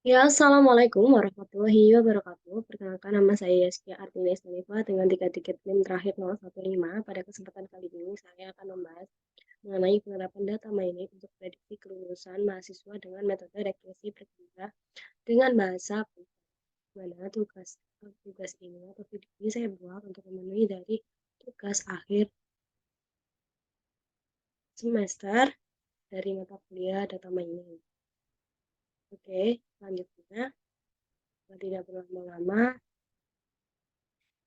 Ya, Assalamualaikum warahmatullahi wabarakatuh. Perkenalkan nama saya Yaskia Artines Nanifa dengan tiket NIM terakhir 015. Pada kesempatan kali ini saya akan membahas mengenai penerapan data mining untuk prediksi kelulusan mahasiswa dengan metode regresi berguna dengan bahasa Python. Mana tugas ini atau video ini saya buat untuk memenuhi dari tugas akhir semester dari mata kuliah data mining. Oke, selanjutnya tidak berlama-lama.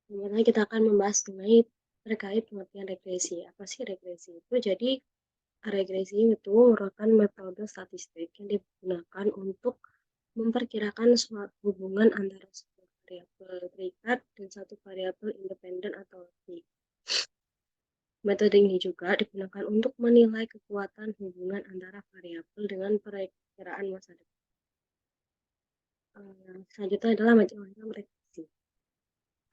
Sebenarnya kita akan membahas mengenai terkait pengertian regresi. Apa sih regresi itu? Jadi regresi itu merupakan metode statistik yang digunakan untuk memperkirakan suatu hubungan antara sebuah variabel terikat dan satu variabel independen atau lebih. Metode ini juga digunakan untuk menilai kekuatan hubungan antara variabel dengan perakiraan masa depan. Selanjutnya adalah macam-macam regresi.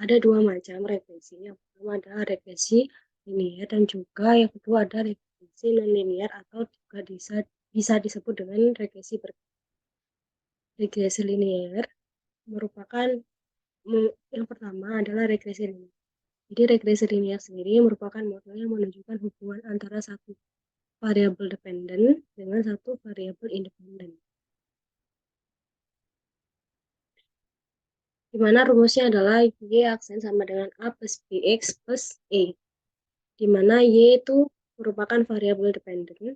Ada dua macam regresi. Yang pertama adalah regresi linear dan juga yang kedua ada regresi non-linear atau juga bisa disebut dengan regresi regresi linear merupakan yang pertama adalah regresi linear. Jadi regresi linear sendiri merupakan model yang menunjukkan hubungan antara satu variabel dependen dengan satu variabel independen. Di mana rumusnya adalah Y aksen sama dengan A plus BX plus E. Di mana Y itu merupakan variabel dependen,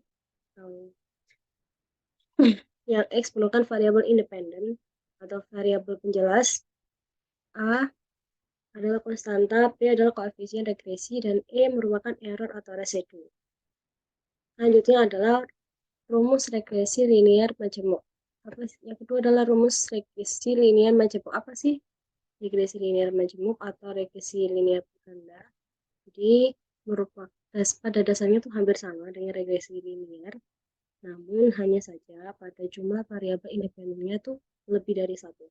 yang X merupakan variabel independen atau variabel penjelas, A adalah konstanta, P adalah koefisien regresi, dan E merupakan error atau residu. Selanjutnya adalah rumus regresi linear majemuk. Yang kedua adalah rumus regresi linear majemuk. Apa sih regresi linear majemuk atau regresi linear berganda? Jadi pada dasarnya itu hampir sama dengan regresi linear, namun hanya saja pada jumlah variabel independennya itu lebih dari satu.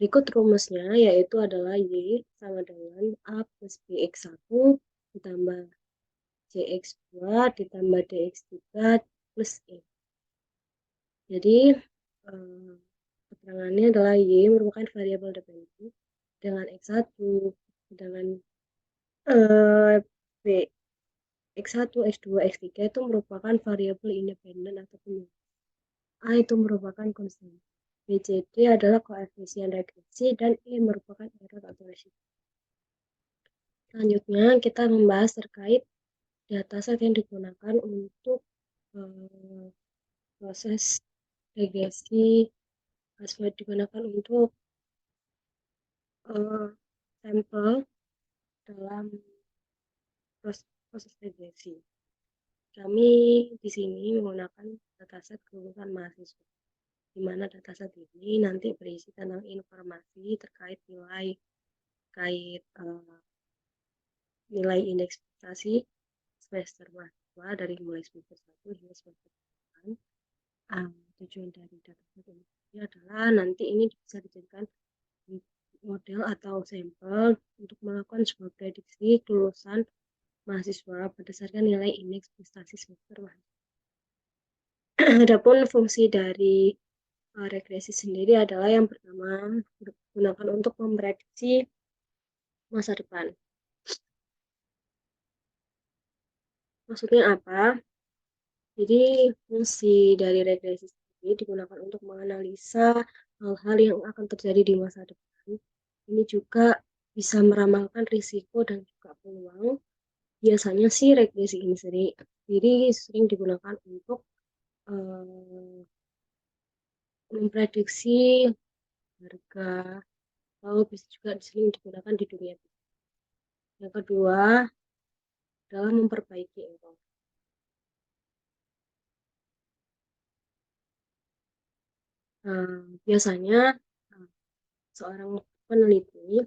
Berikut rumusnya yaitu adalah Y sama dengan A plus BX1 ditambah CX2 ditambah DX3 plus E. Jadi keterangannya adalah Y merupakan variabel dependen dengan X1 dengan B X1, X2, X3 itu merupakan variabel independen atau penyebab. A itu merupakan konstan. BCD adalah koefisien regresi dan E merupakan error atau residu. Selanjutnya kita membahas terkait dataset yang digunakan untuk proses regresi, digunakan untuk sampel dalam proses regresi. Kami di sini menggunakan dataset kelulusan mahasiswa, di mana dataset ini nanti berisi tentang informasi terkait nilai indeks prestasi semester mahasiswa dari mulai semester 1 hingga semester 8. Tujuan dari dataset ini adalah nanti ini bisa dijadikan model atau sampel untuk melakukan sebuah prediksi kelulusan mahasiswa berdasarkan nilai indeks prestasi semester mahasiswa. Adapun fungsi dari regresi sendiri adalah yang pertama digunakan untuk memprediksi masa depan. Maksudnya apa? Jadi fungsi dari regresi sendiri digunakan untuk menganalisa hal-hal yang akan terjadi di masa depan. Ini juga bisa meramalkan risiko dan juga peluang. Biasanya sih regresi ini sering digunakan untuk memprediksi harga, atau bisa juga sering digunakan di dunia. Yang kedua adalah memperbaiki error. Biasanya seorang peneliti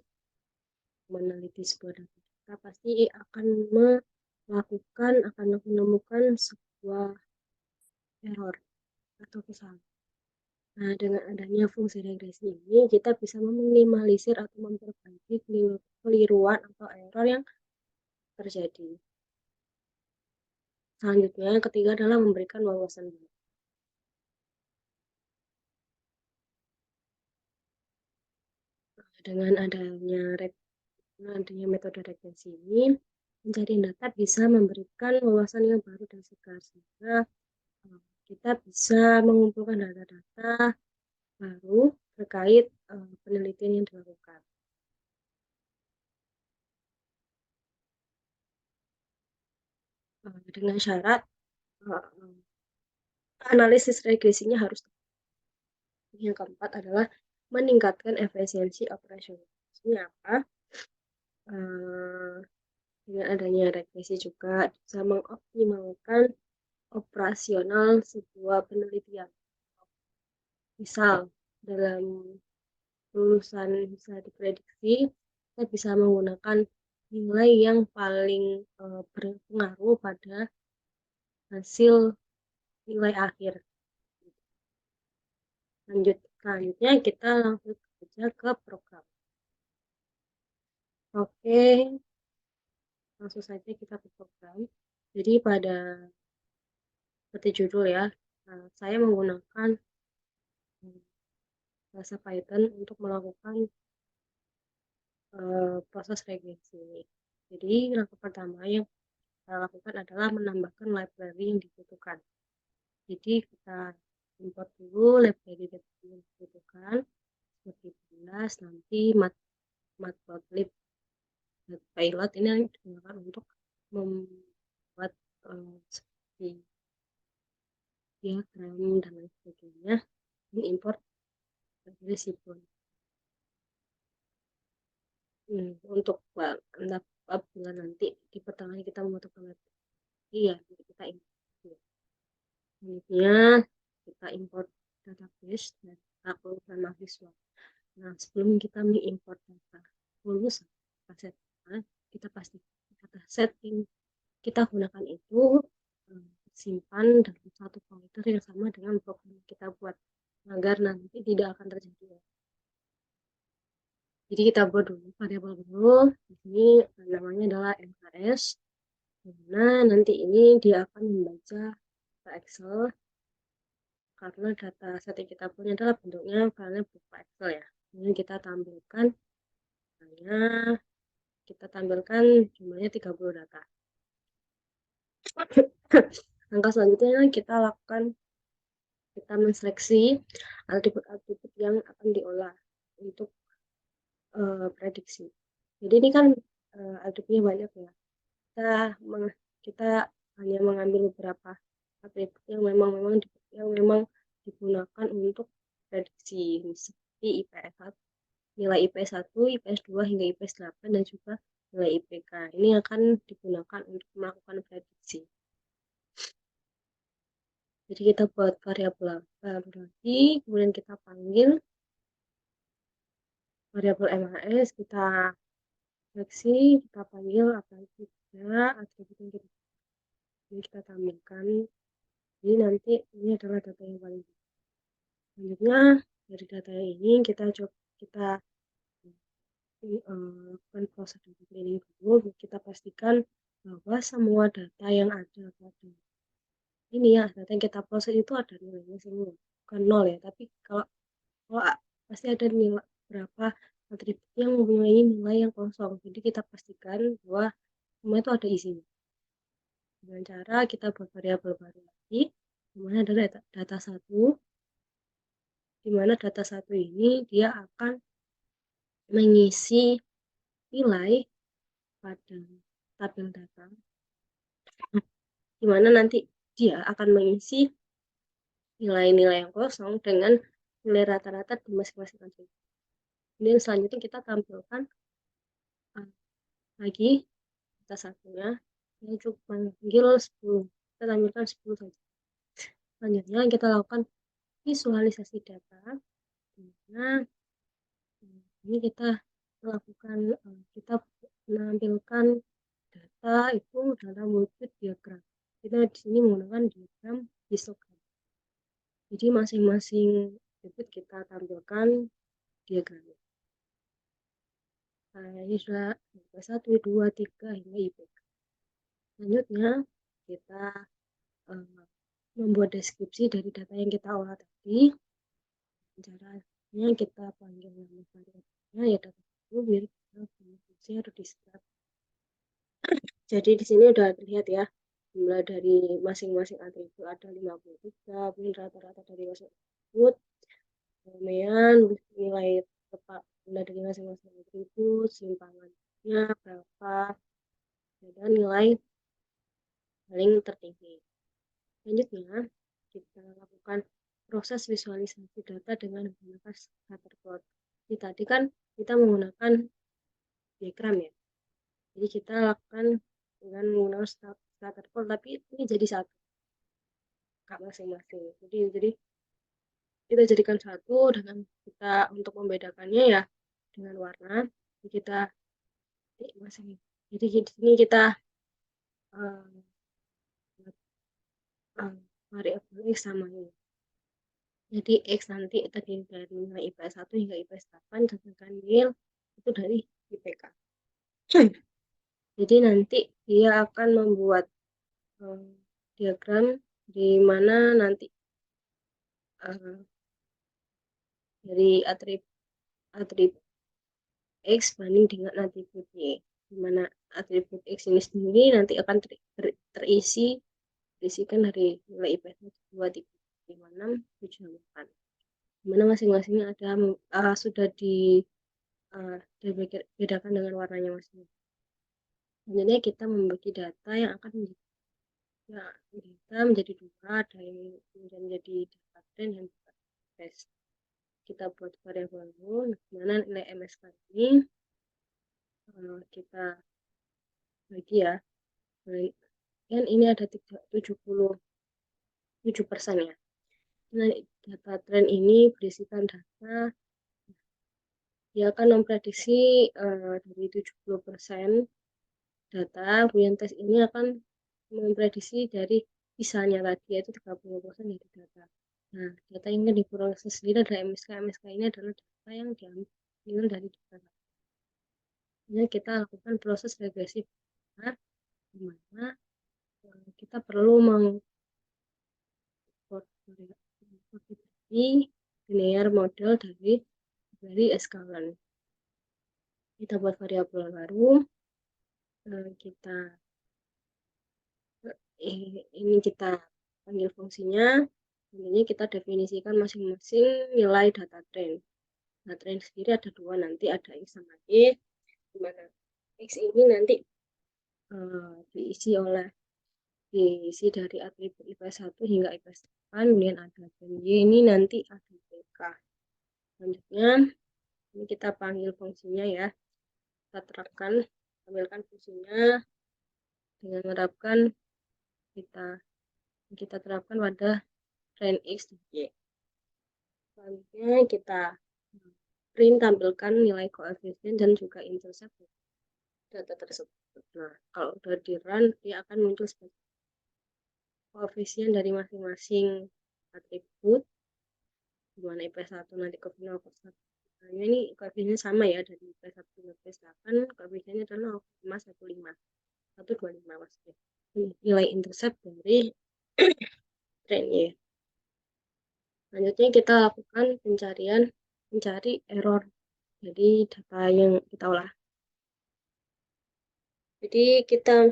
meneliti sebuah data pasti akan menemukan sebuah error atau kesalahan. Nah, dengan adanya fungsi regresi ini, kita bisa meminimalisir atau memperbaiki keliruan atau error yang terjadi. Selanjutnya, yang ketiga adalah memberikan wawasan baru. Dengan adanya metode regresi ini, mencari data bisa memberikan wawasan yang baru dan segar, sehingga kita bisa mengumpulkan data-data baru terkait penelitian yang dilakukan. Dengan syarat analisis regresinya harus tepat. Yang keempat adalah meningkatkan efisiensi operasional. Ini apa? Dengan adanya regresi juga bisa mengoptimalkan operasional sebuah penelitian. Misal, dalam lulusan bisa diprediksi, kita bisa menggunakan nilai yang paling berpengaruh pada hasil nilai akhir. Selanjutnya kita langsung saja ke program. Oke, langsung saja kita ke program. Jadi seperti judul ya, saya menggunakan bahasa Python untuk melakukan proses regresi ini. Jadi langkah pertama yang kita lakukan adalah menambahkan library yang dibutuhkan. Jadi kita import dulu library yang dibutuhkan seperti jelas nanti matplotlib pilot ini digunakan untuk membuat seperti diagram dan lain sebagainya. Ini import dari Sipon. Untuk apabila nanti di pertengahan kita membutuhkan library ya kita import. Selanjutnya kita import database data lulusan mahasiswa. Nah, sebelum kita mengimport data lulusan kita pasti data set yang kita gunakan itu simpan dalam satu folder yang sama dengan program yang kita buat agar nanti tidak akan terjadi. Jadi kita buat dulu variabel dulu. Di sini namanya adalah MKS. Nah, nanti ini dia akan membaca ke Excel karena data set yang kita punya adalah bentuknya filenya berupa Excel ya. Ini kita tampilkan jumlahnya 30 data. Langkah selanjutnya kita menseleksi atribut-atribut yang akan diolah untuk prediksi. Jadi ini kan atributnya banyak ya. Kita hanya mengambil beberapa atribut yang memang digunakan untuk prediksi seperti IPS 1, nilai IPS 1, IPS 2 hingga IPS 8 dan juga nilai IPK. Ini akan digunakan untuk melakukan prediksi. Jadi kita buat variabel lagi, kemudian kita panggil variabel MHS, kita seleksi, kita panggil apa saja atribut yang kita tampilkan. Jadi nanti ini adalah data yang paling selanjutnya dari data ini kita lakukan proses data cleaning dulu. Kita pastikan bahwa semua data yang ada pada ini ya, data yang kita proses itu ada nilainya semua, bukan nol ya, tapi kalau pasti ada nilai berapa atribut yang mempunyai nilai yang kosong. Jadi kita pastikan bahwa semua itu ada isinya. Dengan cara kita buat variabel baru lagi, dimana ada data satu, dimana data satu ini dia akan mengisi nilai pada tabel data, dimana nanti dia akan mengisi nilai-nilai yang kosong dengan nilai rata-rata di masing-masing atribut. Kemudian selanjutnya kita tampilkan lagi data satunya yang cukup panggil 10. Kita tampilkan 10 saja. Selanjutnya kita lakukan visualisasi data. Nah, ini kita menampilkan data itu dalam wujud diagram. Kita di sini menggunakan diagram histogram. Jadi masing-masing atribut kita tampilkan diagramnya. Nah, ini sudah 1, 2, 3 hingga IPK. Selanjutnya kita membuat deskripsi dari data yang kita olah tadi. Caranya kita panggil nama variabel Nah, ya data itu biar fungsi harus di-start. Jadi di sini udah terlihat ya, mulai dari masing-masing atribut ada 53, kemudian rata-rata dari masing atribut, kemudian nilai tetap mulai dari masing-masing atribut, simpangannya berapa, dan nilai paling tertinggi. Selanjutnya, kita lakukan proses visualisasi data dengan menggunakan scatter plot. Jadi tadi kan kita menggunakan diagram ya. Jadi kita lakukan dengan menggunakan scatter plot, tapi ini jadi satu kak masing-masing. Jadi kita jadikan satu dengan kita untuk membedakannya ya dengan warna. Jadi kita masing. Jadi di sini kita variabel x sama ini. Jadi x nanti terdiri dari nilai IPS 1 hingga IPS 8, sedangkan nil itu dari IPK. Jadi nanti dia akan membuat diagram di mana nanti dari atribut X banding dengan atribut Y, di mana atribut X ini sendiri nanti akan terisikan dari nilai IPS 2, 3, 5, 6, 7, 8. Dimana masing-masingnya ada sudah dibedakan dengan warnanya masing-masing. Selanjutnya kita membagi data yang akan menjadi dua, ada yang menjadi data trend yang test. Kita buat variabel baru, mana nilai MSK ini kita bagi ya. Kan ini ada 77% ya. Nah, data trend ini berisikan data dia akan memprediksi dari 70% data, kemudian tes ini akan memprediksi dari sisanya tadi yaitu 30% dari data. Nah, data yang diproses sendiri adalah MSK. MSK ini adalah data yang diambil dari data. Jadi kita lakukan proses regresi di mana kita perlu mengkonfigurasi linear model dari eskalan. Kita buat variabel baru, kita ini kita panggil fungsinya, ini kita definisikan masing-masing nilai data trend. Data trend sendiri ada dua, nanti ada X sama Y, di mana X ini nanti diisi dari atribut IPS 1 hingga IPS 8, kemudian ada dan Y ini nanti ada PK. Selanjutnya, ini kita panggil fungsinya ya, kita terapkan, ambilkan fungsinya dengan menerapkan kita terapkan pada trend X dan Y. Selanjutnya kita print tampilkan nilai koefisien dan juga intercept data tersebut. Nah, kalau udah di run, dia akan muncul sebagai koefisien dari masing-masing atribut, di mana IPS 1 nanti ke 0,1. Nah, ini koefisiennya sama ya, dari IPS 1 ke IPS 8, koefisiennya adalah 0,15. 125 maksudnya. Nilai intercept dari trend Y. Selanjutnya kita lakukan mencari error dari data yang kita olah. Jadi kita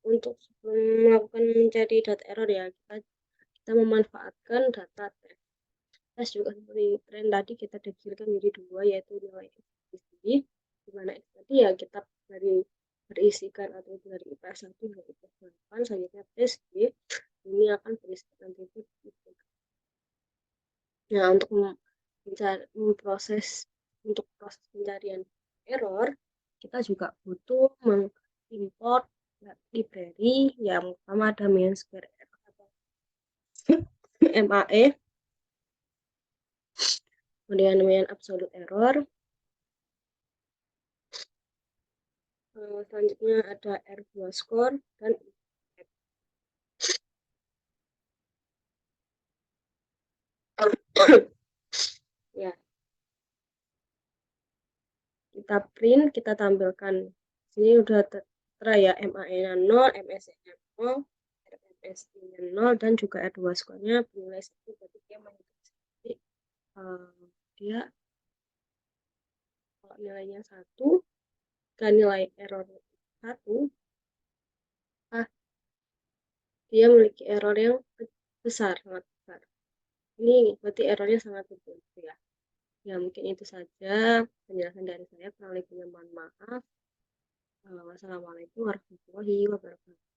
untuk sebelum melakukan mencari data error ya, kita memanfaatkan data tes. Tes juga seperti tren tadi kita definisikan menjadi dua, yaitu nilai X di mana X tadi ya kita berisikan atau dari IPS 1 hingga IPS 8, selanjutnya tes Y ini akan berisikan atribut. Nah, untuk proses pencarian error, kita juga butuh mengimport library yang pertama ada mean square error atau MAE, kemudian mean absolute error, selanjutnya ada R2 score dan ya kita print, kita tampilkan sini udah tertera ya MAE nya 0, MSE nya 0, RMSI nya 0 dan juga R2 score-nya bernilai 1, berarti dia dia kalau nilainya 1, dan nilai error 1, ah, dia memiliki error yang besar, sangat besar. Ini berarti errornya sangat kecil ya. Ya mungkin itu saja penjelasan dari saya, kurang lebihnya mohon maaf. Wassalamualaikum warahmatullahi wabarakatuh.